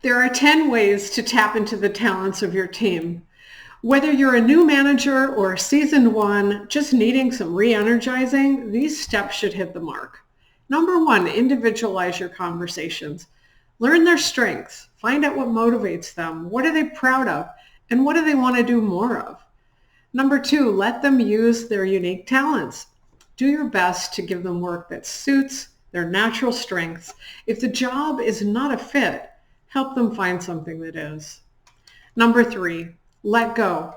There are 10 ways to tap into the talents of your team. Whether you're a new manager or a seasoned one, just needing some re-energizing, these steps should hit the mark. Number one, individualize your conversations. Learn their strengths. Find out what motivates them. What are they proud of? And what do they want to do more of? Number two, let them use their unique talents. Do your best to give them work that suits their natural strengths. If the job is not a fit, help them find something that is. Number three, let go.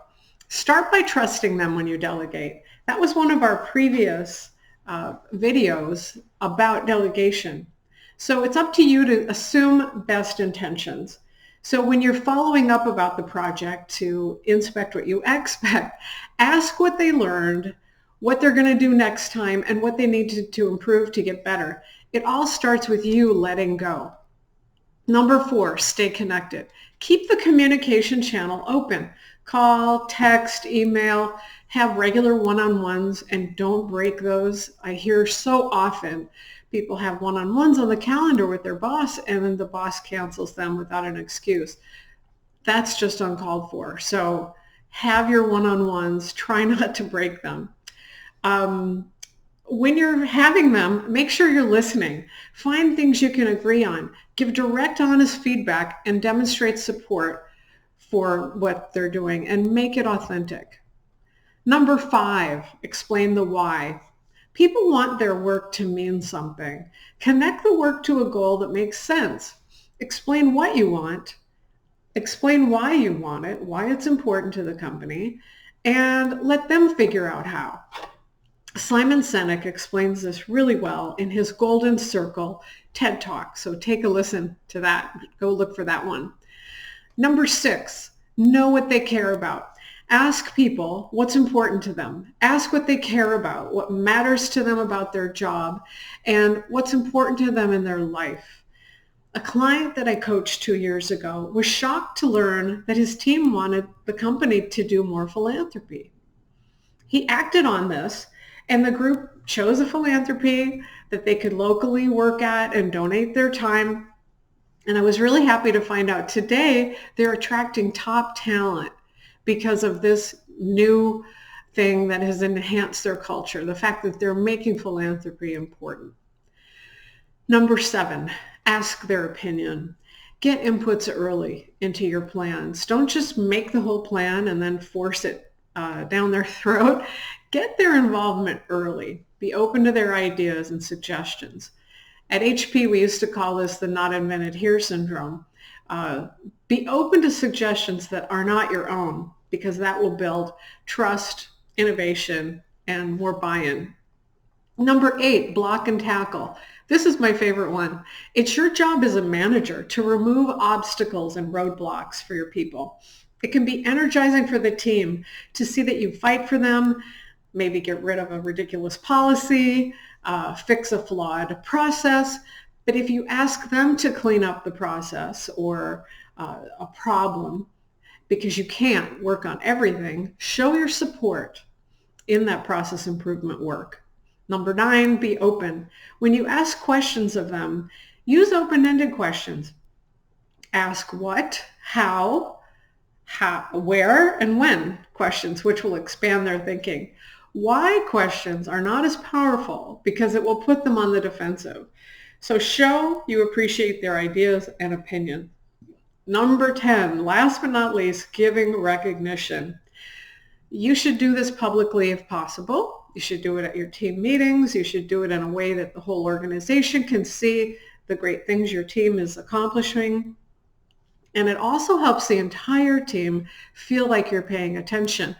Start by trusting them when you delegate. That was one of our previous videos about delegation. So it's up to you to assume best intentions. So when you're following up about the project to inspect what you expect, ask what they learned, what they're going to do next time, and what they need to improve to get better. It all starts with you letting go. Number four, stay connected. Keep the communication channel open. Call, text, email, have regular one-on-ones, and don't break those. I hear so often people have one-on-ones on the calendar with their boss, and then the boss cancels them without an excuse. That's just uncalled for. So have your one-on-ones. Try not to break them. When you're having them, make sure you're listening. Find things you can agree on. Give direct, honest feedback and demonstrate support for what they're doing and make it authentic. Number five, explain the why. People want their work to mean something. Connect the work to a goal that makes sense. Explain what you want. Explain why you want it, why it's important to the company, and let them figure out how. Simon Sinek explains this really well in his Golden Circle TED Talk. So take a listen to that. Go look for that one. Number six, know what they care about. Ask people what's important to them. Ask what they care about, what matters to them about their job, and what's important to them in their life. A client that I coached 2 years ago was shocked to learn that his team wanted the company to do more philanthropy. He acted on this, and the group chose a philanthropy that they could locally work at and donate their time. And I was really happy to find out today they're attracting top talent because of this new thing that has enhanced their culture, the fact that they're making philanthropy important. Number seven, ask their opinion. Get inputs early into your plans. Don't just make the whole plan and then force it down their throat. Get their involvement early. Be open to their ideas and suggestions. At HP, we used to call this the not invented here syndrome. Be open to suggestions that are not your own, because that will build trust, innovation, and more buy-in. Number eight, block and tackle. This is my favorite one. It's your job as a manager to remove obstacles and roadblocks for your people. It can be energizing for the team to see that you fight for them, maybe get rid of a ridiculous policy, fix a flawed process. But if you ask them to clean up the process or a problem, because you can't work on everything, show your support in that process improvement work. Number nine, be open. When you ask questions of them, use open-ended questions. Ask what, how, where, and when questions, which will expand their thinking. Why questions are not as powerful because it will put them on the defensive. So show you appreciate their ideas and opinion. Number 10, last but not least, giving recognition. You should do this publicly if possible. You should do it at your team meetings. You should do it in a way that the whole organization can see the great things your team is accomplishing. And it also helps the entire team feel like you're paying attention.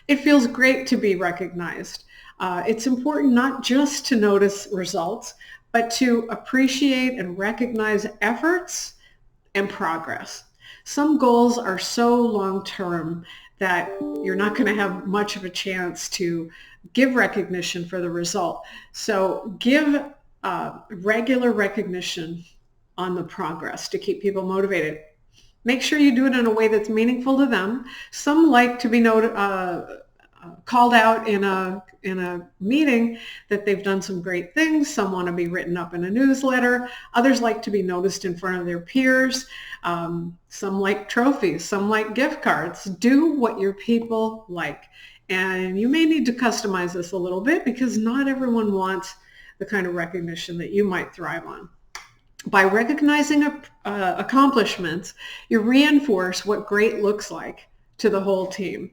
It feels great to be recognized. It's important not just to notice results, but to appreciate and recognize efforts and progress. Some goals are so long-term that you're not going to have much of a chance to give recognition for the result. So give regular recognition on the progress to keep people motivated. Make sure you do it in a way that's meaningful to them. Some like to be called out in a meeting that they've done some great things. Some want to be written up in a newsletter. Others like to be noticed in front of their peers. Some like trophies. Some like gift cards. Do what your people like. And you may need to customize this a little bit because not everyone wants the kind of recognition that you might thrive on. By recognizing accomplishments, you reinforce what great looks like to the whole team.